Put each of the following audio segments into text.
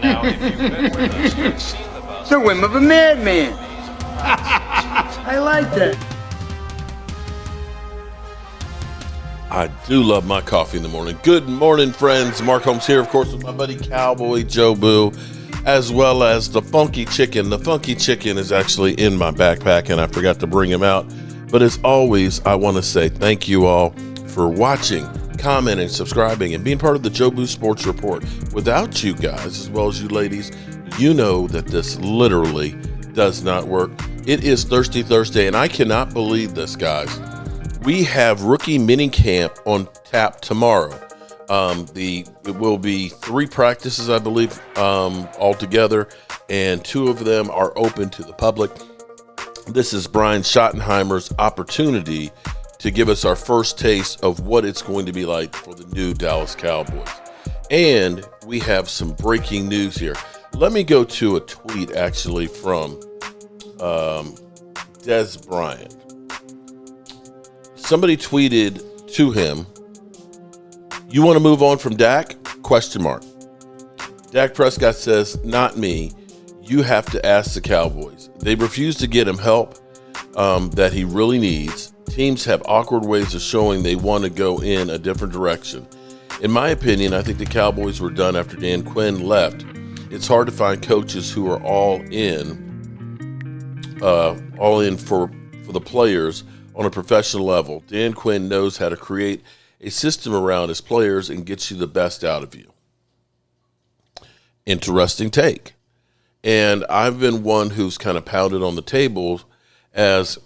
Now, if you've been with us, you've seen the bus. The whim of a madman. I like that. I do love my coffee in the morning. Good morning, friends. Mark Holmes here, of course, with my buddy Cowboy Joe Boo, as well as the Funky Chicken. The Funky Chicken is actually in my backpack, and I forgot to bring him out. But as always, I want to say thank you all for watching, commenting, subscribing, and being part of the Joe Boo Sports Report. Without you guys, as well as you ladies, you know that this literally does not work. It is Thirsty Thursday, and I cannot believe this, guys. We have rookie mini camp on tap tomorrow. It will be 3 practices, I believe, altogether, and 2 of them are open to the public. This is Brian Schottenheimer's opportunity to give us our first taste of what it's going to be like for the new Dallas Cowboys. And we have some breaking news here. Let me go to a tweet, actually, from Des Bryant. Somebody tweeted to him, "You want to move on from Dak? ? Dak Prescott says, "Not me. You have to ask the Cowboys. They refuse to get him help that he really needs. Teams have awkward ways of showing they want to go in a different direction. In my opinion, I think the Cowboys were done after Dan Quinn left. It's hard to find coaches who are all in for the players on a professional level. Dan Quinn knows how to create a system around his players and gets you the best out of you." Interesting take. And I've been one who's kind of pounded on the table as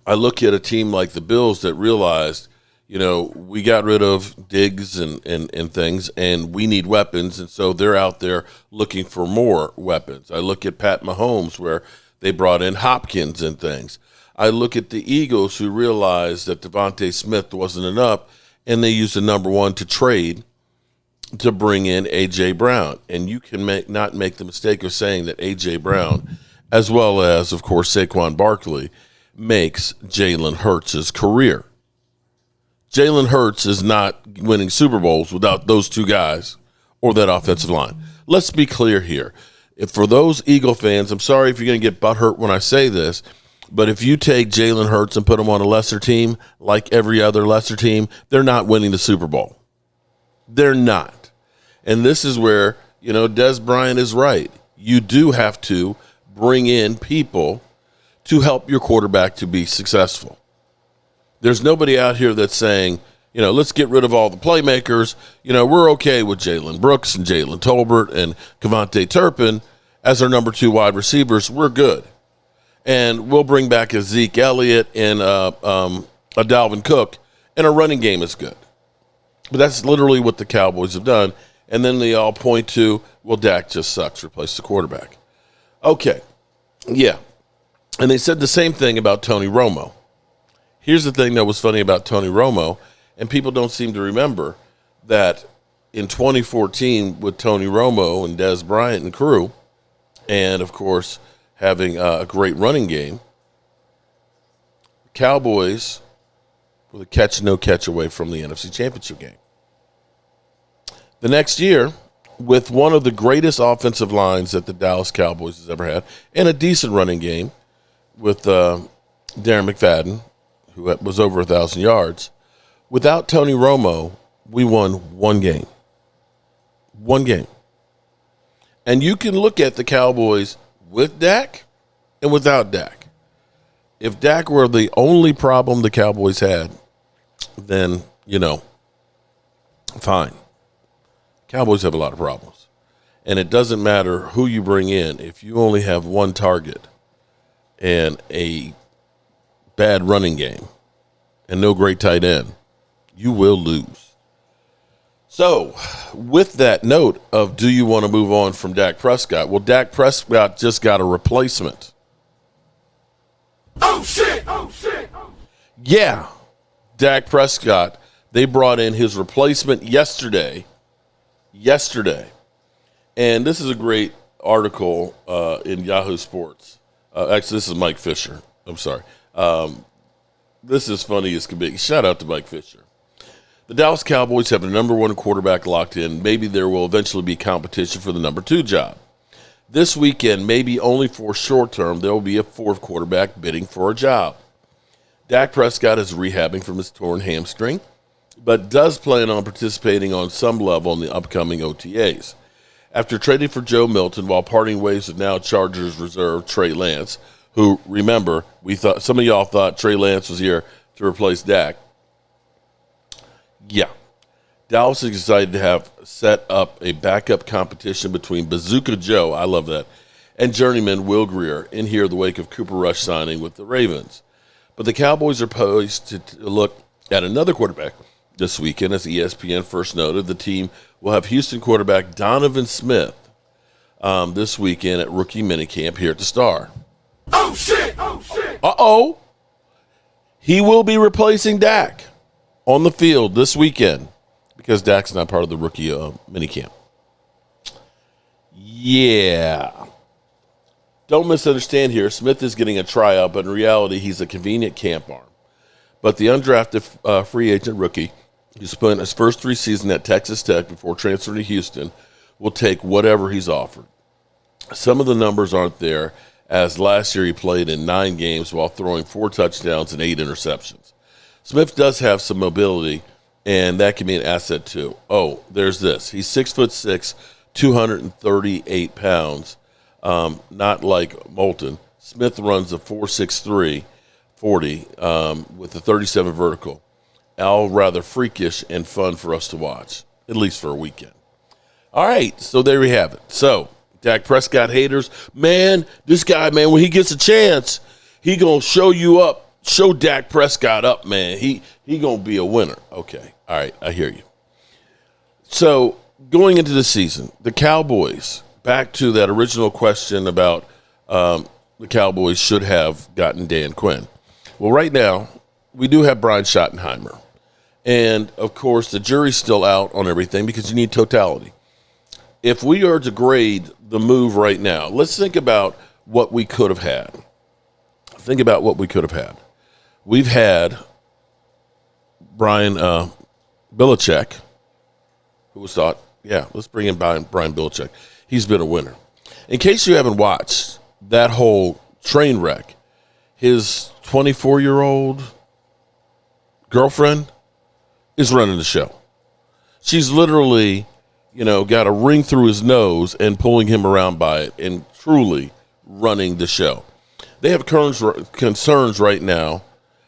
I look at a team like the Bills that realized, we got rid of Diggs and things, and we need weapons, and so they're out there looking for more weapons. I look at Pat Mahomes, where they brought in Hopkins and things. I look at the Eagles, who realized that Devontae Smith wasn't enough, and they used the number 1 to trade to bring in A.J. Brown. And you can not make the mistake of saying that A.J. Brown, as well as, of course, Saquon Barkley, makes Jalen Hurts' career. Jalen Hurts is not winning Super Bowls without those 2 guys or that offensive line. Let's be clear here. For those Eagle fans, I'm sorry if you're going to get butthurt when I say this, but if you take Jalen Hurts and put him on a lesser team, like every other lesser team, they're not winning the Super Bowl. They're not. And this is where, Des Bryant is right. You do have to bring in people to help your quarterback to be successful. There's nobody out here that's saying, let's get rid of all the playmakers. We're okay with Jalen Brooks and Jalen Tolbert and Kevontae Turpin as our number 2 wide receivers. We're good. And we'll bring back a Zeke Elliott and a Dalvin Cook, and our running game is good. But that's literally what the Cowboys have done. And then they all point to, well, Dak just sucks. Replace the quarterback. Okay, yeah. And they said the same thing about Tony Romo. Here's the thing that was funny about Tony Romo, and people don't seem to remember that in 2014 with Tony Romo and Des Bryant and crew, and, of course, having a great running game, Cowboys were the no-catch away from the NFC Championship game. The next year, with one of the greatest offensive lines that the Dallas Cowboys has ever had, and a decent running game with Darren McFadden, who was over 1,000 yards, without Tony Romo, we won 1 game. 1 game. And you can look at the Cowboys with Dak and without Dak. If Dak were the only problem the Cowboys had, then, fine. Cowboys have a lot of problems. And it doesn't matter who you bring in. If you only have 1 target and a bad running game and no great tight end, you will lose. So, with that note of do you want to move on from Dak Prescott? Well, Dak Prescott just got a replacement. Oh, shit! Oh, shit! Yeah, Dak Prescott, they brought in his replacement yesterday. And this is a great article in Yahoo Sports. Actually, this is Mike Fisher. I'm sorry. This is funny as can be. Shout out to Mike Fisher. The Dallas Cowboys have the number one quarterback locked in. Maybe there will eventually be competition for the number two job. This weekend, maybe only for short term, there will be a fourth quarterback bidding for a job. Dak Prescott is rehabbing from his torn hamstring, but does plan on participating on some level in the upcoming OTAs. After trading for Joe Milton while parting ways with now Chargers reserve Trey Lance, who, remember, some of y'all thought Trey Lance was here to replace Dak. Yeah. Dallas is excited to have set up a backup competition between Bazooka Joe, I love that, and journeyman Will Grier in here in the wake of Cooper Rush signing with the Ravens. But the Cowboys are poised to look at another quarterback this weekend. As ESPN first noted, the team will have Houston quarterback Donovan Smith this weekend at rookie minicamp here at the Star. Oh, shit! Oh, shit! Uh-oh. He will be replacing Dak on the field this weekend because Dak's not part of the rookie minicamp. Yeah. Don't misunderstand here. Smith is getting a tryout, but in reality, he's a convenient camp arm. But the undrafted free agent rookie who spent his first 3 seasons at Texas Tech before transferring to Houston will take whatever he's offered. Some of the numbers aren't there, as last year he played in 9 games while throwing 4 touchdowns and 8 interceptions. Smith does have some mobility, and that can be an asset too. Oh, there's this. He's 6'6", 238 pounds. Not like Moulton. Smith runs a 4.63 40 with a 37 vertical. All rather freakish and fun for us to watch, at least for a weekend. All right, so there we have it. So, Dak Prescott haters, man, this guy, man, when he gets a chance, he going to show you up. Show Dak Prescott up, man. He going to be a winner. Okay, all right, I hear you. So, going into the season, the Cowboys, back to that original question about the Cowboys should have gotten Dan Quinn. Well, right now, we do have Brian Schottenheimer. And, of course, the jury's still out on everything because you need totality. If we are to grade the move right now, let's think about what we could have had. Think about what we could have had. We've had Brian Belichick, who was thought, yeah, let's bring in Brian Belichick. He's been a winner. In case you haven't watched that whole train wreck, his 24-year-old girlfriend is running the show. She's literally, got a ring through his nose and pulling him around by it and truly running the show. They have concerns right now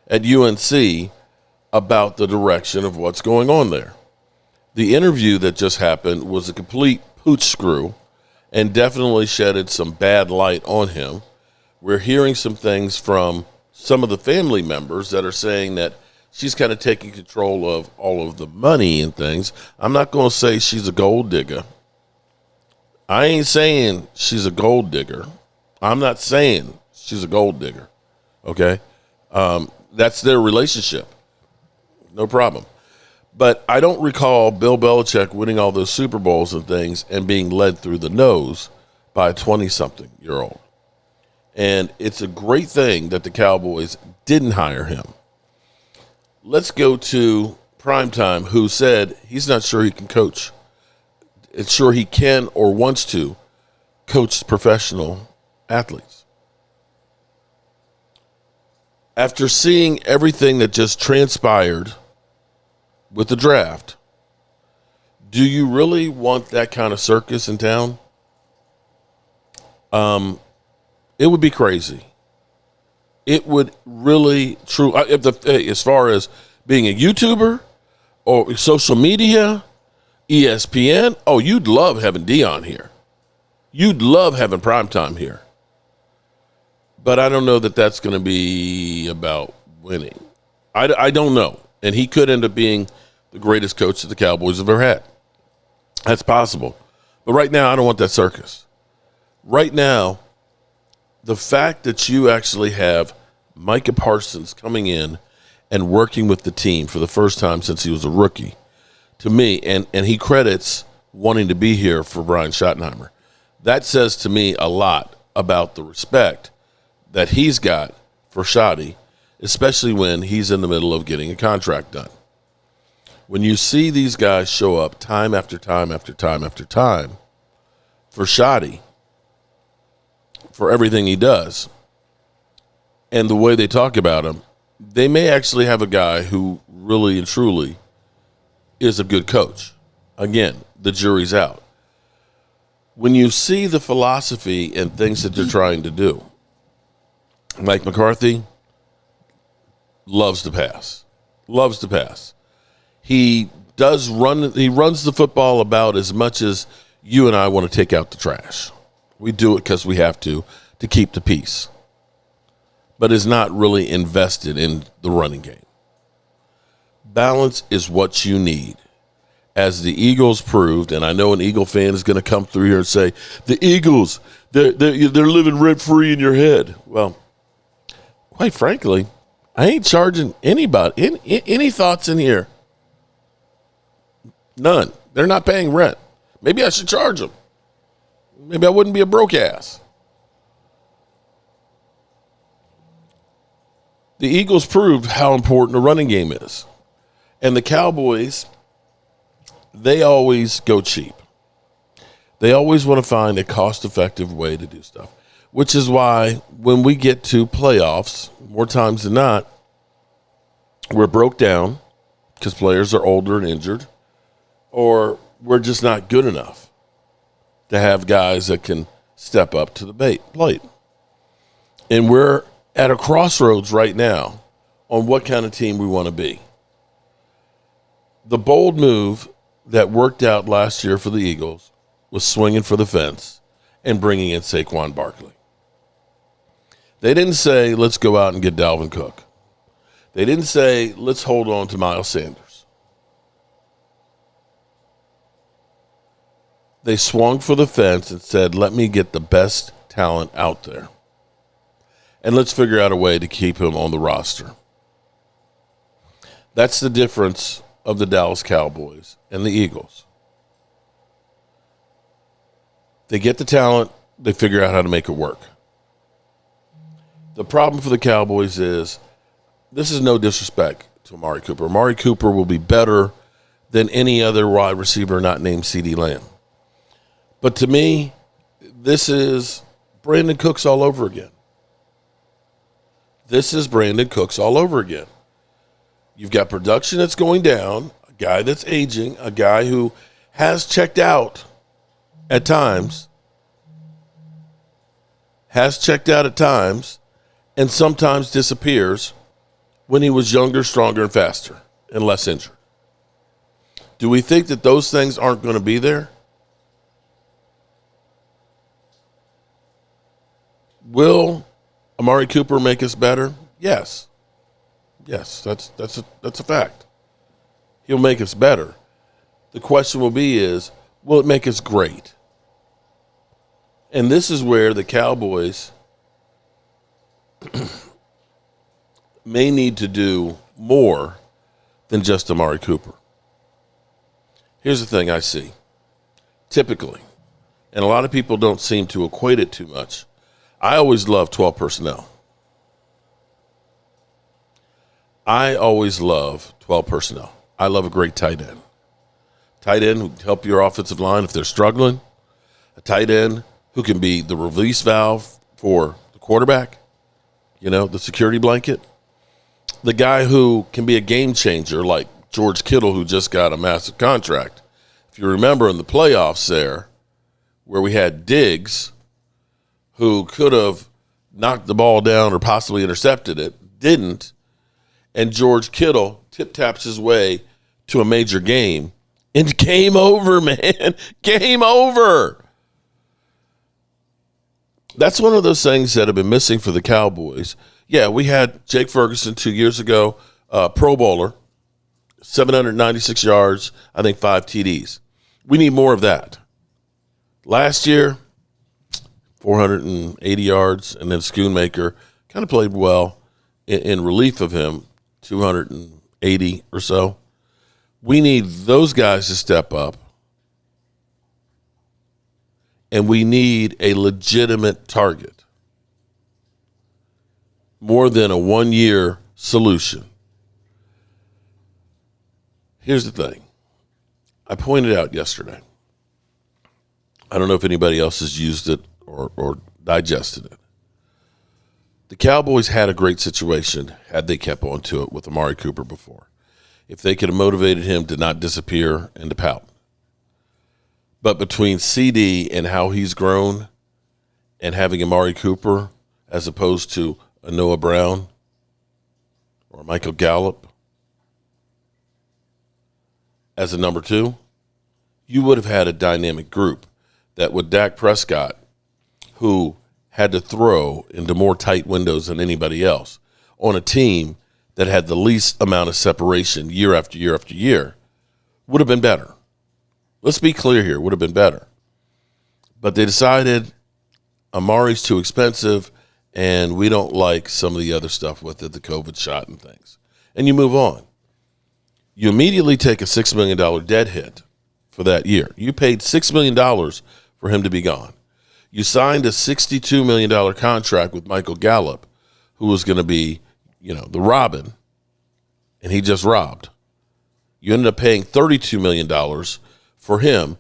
at UNC about the direction of what's going on there. The interview that just happened was a complete pooch screw and definitely shedded some bad light on him. We're hearing some things from some of the family members that are saying that she's kind of taking control of all of the money and things. I'm not going to say she's a gold digger. I ain't saying she's a gold digger. I'm not saying she's a gold digger. Okay? That's their relationship. No problem. But I don't recall Bill Belichick winning all those Super Bowls and things and being led through the nose by a 20-something-year-old. And it's a great thing that the Cowboys didn't hire him. Let's go to Primetime, who said he's not sure he can coach. It's sure he can or wants to coach professional athletes. After seeing everything that just transpired with the draft, do you really want that kind of circus in town? It would be crazy. It would really, as far as being a YouTuber or social media, ESPN, oh, you'd love having Dion here. You'd love having Primetime here. But I don't know that that's going to be about winning. I don't know. And he could end up being the greatest coach that the Cowboys have ever had. That's possible. But right now, I don't want that circus. Right now, the fact that you actually have Micah Parsons coming in and working with the team for the first time since he was a rookie, to me, and he credits wanting to be here for Brian Schottenheimer. That says to me a lot about the respect that he's got for Schotty, especially when he's in the middle of getting a contract done. When you see these guys show up time after time after time after time for Shoddy, for everything he does, and the way they talk about him, they may actually have a guy who really and truly is a good coach. Again, the jury's out. When you see the philosophy and things that they're trying to do, Mike McCarthy loves to pass. Loves to pass. He runs the football about as much as you and I want to take out the trash. We do it because we have to keep the peace. But is not really invested in the running game. Balance is what you need. As the Eagles proved, and I know an Eagle fan is going to come through here and say, the Eagles, they're living rent-free in your head. Well, quite frankly, I ain't charging anybody. Any thoughts in here? None. They're not paying rent. Maybe I should charge them. Maybe I wouldn't be a broke ass. The Eagles proved how important a running game is. And the Cowboys, they always go cheap. They always want to find a cost-effective way to do stuff, which is why when we get to playoffs, more times than not, we're broke down because players are older and injured, or we're just not good enough to have guys that can step up to the plate. And we're at a crossroads right now on what kind of team we want to be. The bold move that worked out last year for the Eagles was swinging for the fence and bringing in Saquon Barkley. They didn't say, let's go out and get Dalvin Cook. They didn't say, let's hold on to Miles Sanders. They swung for the fence and said, let me get the best talent out there. And let's figure out a way to keep him on the roster. That's the difference of the Dallas Cowboys and the Eagles. They get the talent, they figure out how to make it work. The problem for the Cowboys is, this is no disrespect to Amari Cooper. Amari Cooper will be better than any other wide receiver not named CeeDee Lamb. But to me, this is Brandon Cooks all over again. This is Brandon Cooks all over again. You've got production that's going down, a guy that's aging, a guy who has checked out at times, and sometimes disappears when he was younger, stronger, and faster, and less injured. Do we think that those things aren't going to be there? Will Amari Cooper make us better? Yes. Yes, that's a fact. He'll make us better. The question will be will it make us great? And this is where the Cowboys may need to do more than just Amari Cooper. Here's the thing I see. Typically, and a lot of people don't seem to equate it too much, I always love 12 personnel. I always love 12 personnel. I love a great tight end. Tight end who can help your offensive line if they're struggling. A tight end who can be the release valve for the quarterback, the security blanket. The guy who can be a game changer like George Kittle, who just got a massive contract. If you remember in the playoffs there, where we had Diggs, who could have knocked the ball down or possibly intercepted it, didn't, and George Kittle tip-taps his way to a major game, and game over, man. Game over. That's one of those things that have been missing for the Cowboys. Yeah, we had Jake Ferguson 2 years ago, Pro Bowler, 796 yards, I think 5 TDs. We need more of that. Last year, 480 yards, and then Schoonmaker kind of played well in relief of him, 280 or so. We need those guys to step up, and we need a legitimate target more than a one-year solution. Here's the thing. I pointed out yesterday. I don't know if anybody else has used it or digested it. The Cowboys had a great situation had they kept on to it with Amari Cooper before. If they could have motivated him to not disappear and to pout. But between CD and how he's grown and having Amari Cooper as opposed to a Noah Brown or Michael Gallup as a number 2, you would have had a dynamic group that with Dak Prescott, who had to throw into more tight windows than anybody else, on a team that had the least amount of separation year after year after year, would have been better. Let's be clear here, would have been better. But they decided Amari's too expensive, and we don't like some of the other stuff with it, the COVID shot and things. And you move on. You immediately take a $6 million dead hit for that year. You paid $6 million for him to be gone. You signed a $62 million contract with Michael Gallup, who was going to be, the Robin, and he just robbed. You ended up paying $32 million for him,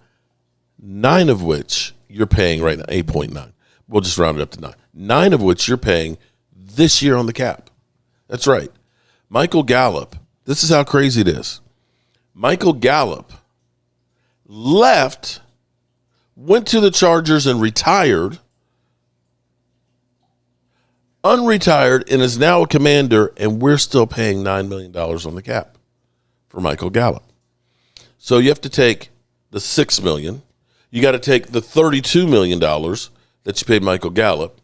9 of which you're paying right now, 8.9. We'll just round it up to 9. 9 of which you're paying this year on the cap. That's right. Michael Gallup, this is how crazy it is. Michael Gallup left, went to the Chargers and retired, unretired, and is now a Commander, and we're still paying $9 million on the cap for Michael Gallup. So you have to take the $6 million. You got to take the $32 million that you paid Michael Gallup,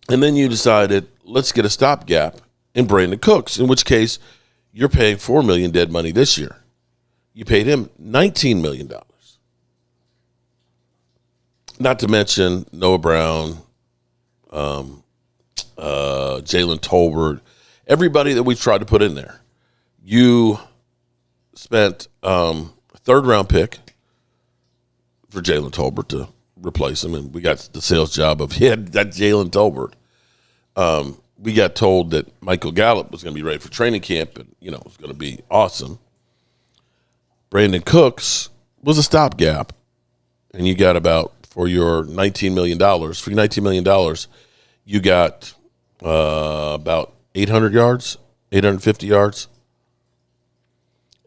and then you decided, let's get a stopgap in Brandon Cooks, in which case you're paying $4 million dead money this year. You paid him $19 million. Not to mention Noah Brown, Jalen Tolbert, everybody that we've tried to put in there. You spent a third-round pick for Jalen Tolbert to replace him, and we got the sales job of, that Jalen Tolbert. We got told that Michael Gallup was going to be ready for training camp and, it was going to be awesome. Brandon Cooks was a stopgap, and you got about, for your $19 million, you got about 800 yards, 850 yards.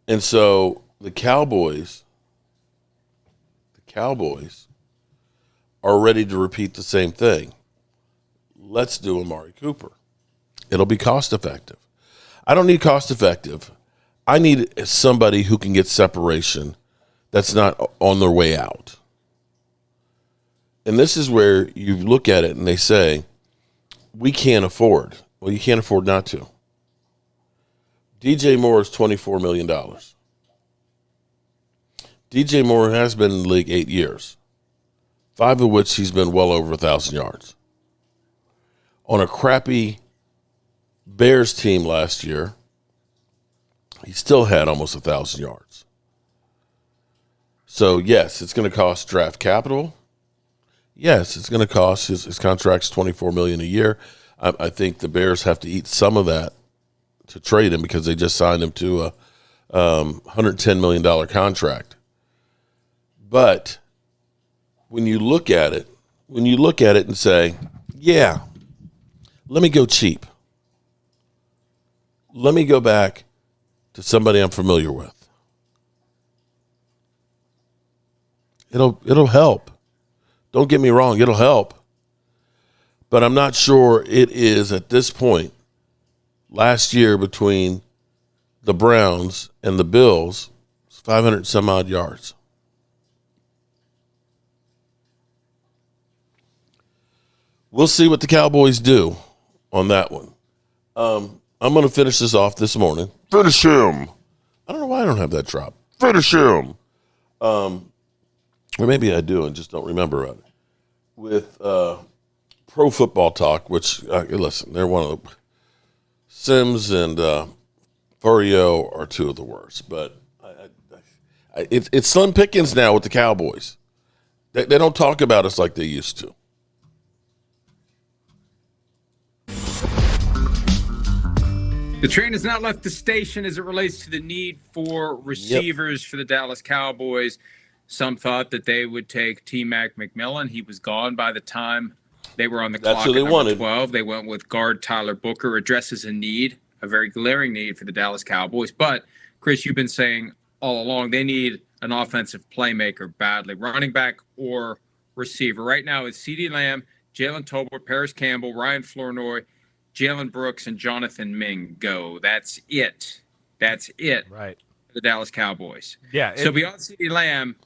And so the Cowboys are ready to repeat the same thing. Let's do Amari Cooper. It'll be cost effective. I don't need cost effective. I need somebody who can get separation that's not on their way out. And this is where you look at it and they say, we can't afford. Well, you can't afford not to. DJ Moore is $24 million. DJ Moore has been in the league 8 years, 5 of which he's been well over 1,000 yards. On a crappy Bears team last year, he still had almost 1,000 yards. So, yes, it's going to cost draft capital. Yes, it's going to cost. His contract's $24 million a year. I think the Bears have to eat some of that to trade him because they just signed him to a $110 million contract. But when you look at it and say, yeah, let me go cheap. Let me go back to somebody I'm familiar with. It'll help. Don't get me wrong, it'll help. But I'm not sure it is at this point. Last year between the Browns and the Bills, it's 500 some odd yards. We'll see what the Cowboys do on that one. I'm going to finish this off this morning. Finish him. I don't know why I don't have that drop. Finish him. Or maybe I do and just don't remember it. With Pro Football Talk, which, listen, they're one of the Sims and Furio are two of the worst. But it's slim pickings now with the Cowboys. They don't talk about us like they used to. The train has not left the station as it relates to the need for receivers for the Dallas Cowboys. Some thought that they would take T-Mac McMillan. He was gone by the time they were on the That's clock who at they number wanted. 12. They went with guard Tyler Booker, addresses a need, a very glaring need for the Dallas Cowboys. But, Chris, you've been saying all along they need an offensive playmaker badly, running back or receiver. Right now it's CeeDee Lamb, Jalen Tolbert, Paris Campbell, Ryan Flournoy, Jalen Brooks, and Jonathan Mingo. That's it. That's it. Right. For the Dallas Cowboys. Yeah. So beyond CeeDee Lamb,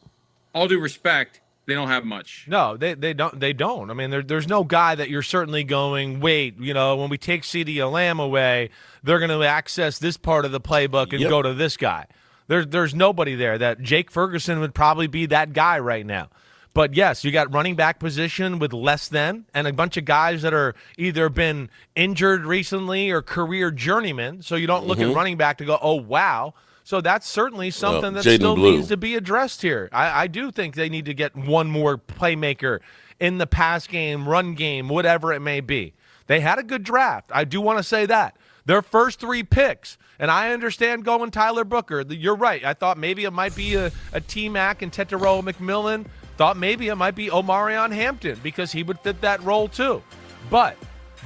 all due respect, they don't have much. No, they don't. I mean, there's no guy that you're certainly going, wait, when we take CeeDee Lamb away, they're going to access this part of the playbook and go to this guy. There's nobody there. That Jake Ferguson would probably be that guy right now. But yes, you got running back position with less than, and a bunch of guys that are either been injured recently or career journeymen. So you don't look at running back to go, oh, wow. So that's certainly something that Jaden still Blue needs to be addressed here. I do think they need to get one more playmaker in the pass game, run game, whatever it may be. They had a good draft. I do want to say that. Their first 3 picks, and I understand going Tyler Booker. You're right. I thought maybe it might be a T-Mac and Tetairoa McMillan. Thought maybe it might be Omarion Hampton because he would fit that role too. But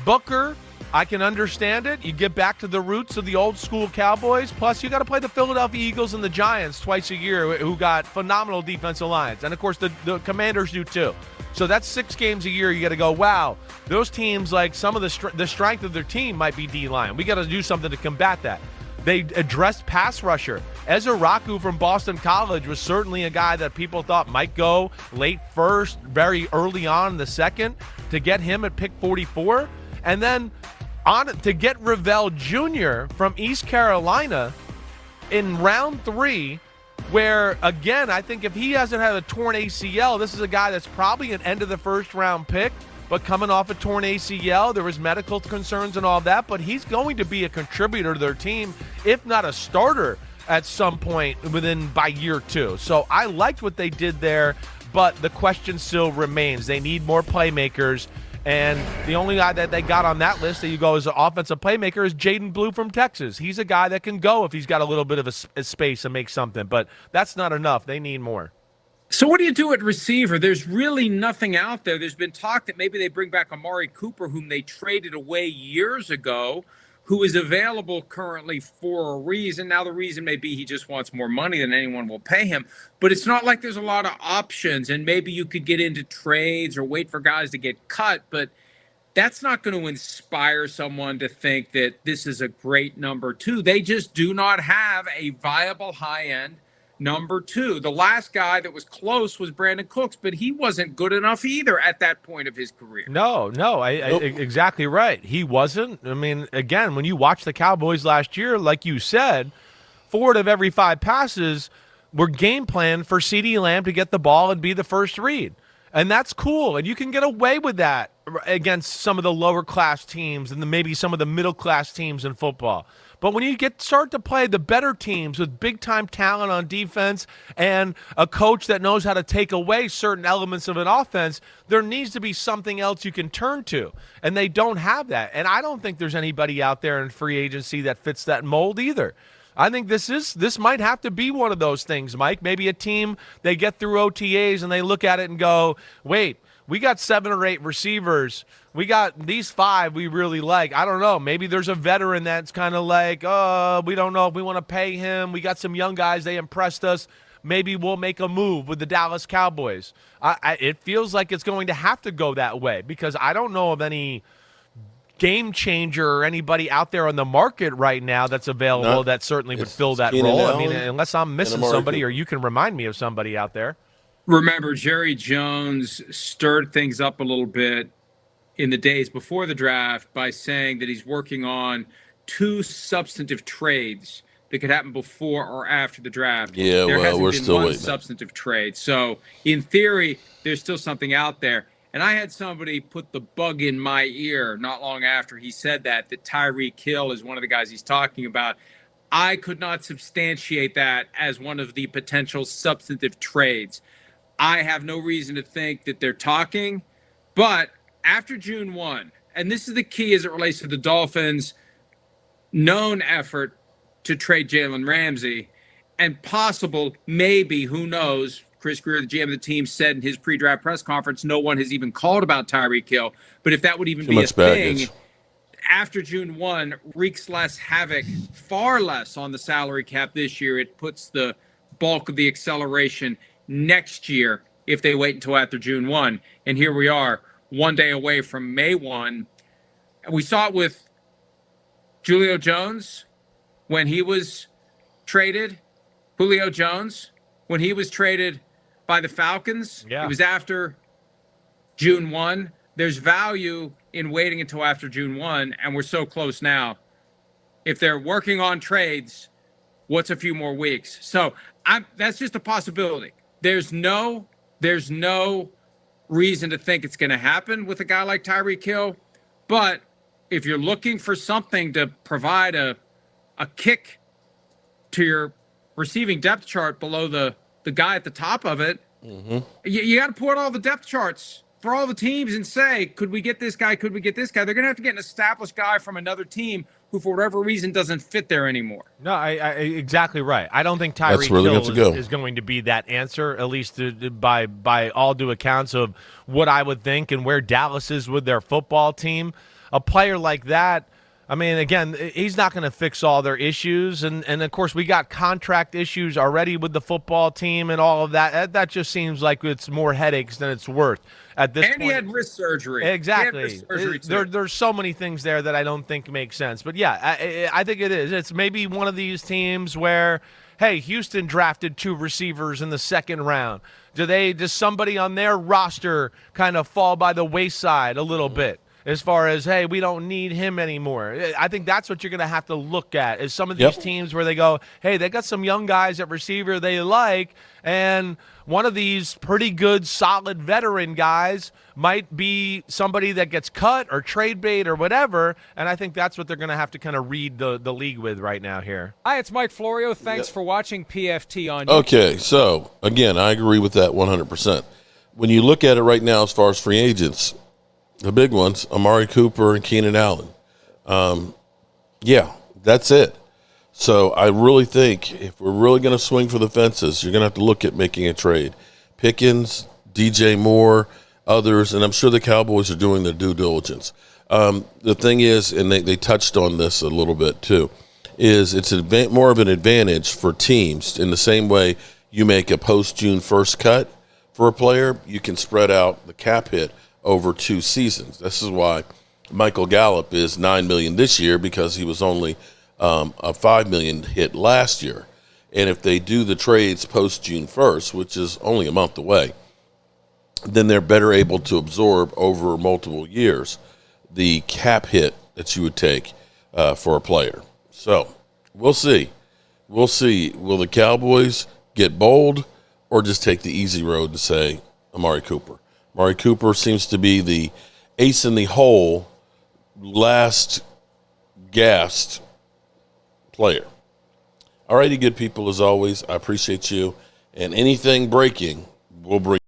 Booker, I can understand it. You get back to the roots of the old school Cowboys. Plus, you got to play the Philadelphia Eagles and the Giants twice a year, who got phenomenal defensive lines. And, of course, the Commanders do too. So that's 6 games a year. You got to go, wow, those teams, like some of the strength of their team might be D-line. We got to do something to combat that. They addressed pass rusher. Ezra Raku from Boston College was certainly a guy that people thought might go late first, very early on in the second, to get him at pick 44. And then to get Revell Jr. from East Carolina in round 3, where, again, I think if he hasn't had a torn ACL, this is a guy that's probably an end of the first round pick. But coming off a torn ACL, there was medical concerns and all that, but he's going to be a contributor to their team, if not a starter at some point by year 2. So I liked what they did there, but the question still remains. They need more playmakers, and the only guy that they got on that list that you go as an offensive playmaker is Jaden Blue from Texas. He's a guy that can go if he's got a little bit of a space and make something, but that's not enough. They need more. So what do you do at receiver? There's really nothing out there. There's been talk that maybe they bring back Amari Cooper, whom they traded away years ago, who is available currently for a reason. Now, the reason may be he just wants more money than anyone will pay him. But it's not like there's a lot of options, and maybe you could get into trades or wait for guys to get cut. But that's not going to inspire someone to think that this is a great number 2. They just do not have a viable high-end number 2. The last guy that was close was Brandon Cooks, but he wasn't good enough either at that point of his career. No, exactly right. He wasn't. I mean, again, when you watch the Cowboys last year, like you said, 4 of every 5 passes were game planned for CeeDee Lamb to get the ball and be the first read. And that's cool. And you can get away with that against some of the lower class teams and maybe some of the middle class teams in football. But when you start to play the better teams with big-time talent on defense and a coach that knows how to take away certain elements of an offense, there needs to be something else you can turn to. And they don't have that. And I don't think there's anybody out there in free agency that fits that mold either. I think this might have to be one of those things, Mike. Maybe a team, they get through OTAs and they look at it and go, wait, we got 7 or 8 receivers. We got these 5 we really like. I don't know. Maybe there's a veteran that's kind of like, we don't know if we want to pay him. We got some young guys. They impressed us. Maybe we'll make a move with the Dallas Cowboys. It feels like it's going to have to go that way because I don't know of any game changer or anybody out there on the market right now that's available that certainly would fill that role. I mean, unless I'm missing somebody or you can remind me of somebody out there. Remember, Jerry Jones stirred things up a little bit in the days before the draft by saying that he's working on 2 substantive trades that could happen before or after the draft. Yeah, there hasn't we're been still one waiting. substantive trade. So, in theory, there's still something out there. And I had somebody put the bug in my ear not long after he said that Tyreek Hill is one of the guys he's talking about. I could not substantiate that as one of the potential substantive trades. I have no reason to think that they're talking, but after June 1, and this is the key as it relates to the Dolphins, known effort to trade Jalen Ramsey, and possible, maybe, who knows, Chris Greer, the GM of the team, said in his pre-draft press conference, no one has even called about Tyreek Hill. But if that would even Too be a much baggage. thing, after June 1, wreaks less havoc, far less on the salary cap this year. It puts the bulk of the acceleration next year if they wait until after June 1. And here we are, one day away from May 1. And we saw it with Julio Jones when he was traded. Julio Jones, when he was traded by the Falcons, Yeah. It was after June 1. There's value in waiting until after June 1, and we're so close now. If they're working on trades, what's a few more weeks? So that's just a possibility. There's no reason to think it's going to happen with a guy like Tyreek Hill. But if you're looking for something to provide a kick to your receiving depth chart below the guy at the top of it, you got to put all the depth charts for all the teams and say, could we get this guy? Could we get this guy? They're going to have to get an established guy from another team who, for whatever reason, doesn't fit there anymore. No, I exactly right. I don't think Tyreek really Hill good to go. is going to be that answer, at least by all due accounts of what I would think and where Dallas is with their football team. A player like that, I mean, again, he's not going to fix all their issues. And of course, we got contract issues already with the football team and all of that. That just seems like it's more headaches than it's worth at this point. And he had wrist surgery. Exactly. He had wrist surgery too. There's so many things there that I don't think make sense. But, yeah, I think it is. It's maybe one of these teams where, hey, Houston drafted 2 receivers in the second round. Does somebody on their roster kind of fall by the wayside a little bit? As far as, hey, we don't need him anymore. I think that's what you're going to have to look at is some of these teams where they go, hey, they got some young guys at receiver they like, and one of these pretty good, solid veteran guys might be somebody that gets cut or trade bait or whatever, and I think that's what they're going to have to kind of read the league with right now here. Hi, it's Mike Florio. Thanks for watching PFT on YouTube. Okay, so, again, I agree with that 100%. When you look at it right now as far as free agents, the big ones, Amari Cooper and Keenan Allen. That's it. So I really think if we're really going to swing for the fences, you're going to have to look at making a trade. Pickens, DJ Moore, others, and I'm sure the Cowboys are doing their due diligence. The thing is, and they touched on this a little bit too, is it's more of an advantage for teams in the same way you make a post-June 1st cut for a player, you can spread out the cap hit over 2 seasons. This is why Michael Gallup is $9 million this year, because he was only a $5 million hit last year. And if they do the trades post June 1st, which is only a month away, then they're better able to absorb over multiple years the cap hit that you would take for a player. So we'll see. We'll see. Will the Cowboys get bold or just take the easy road to say Amari Cooper? Amari Cooper seems to be the ace in the hole, last gassed player. All righty, good people, as always, I appreciate you. And anything breaking, we'll bring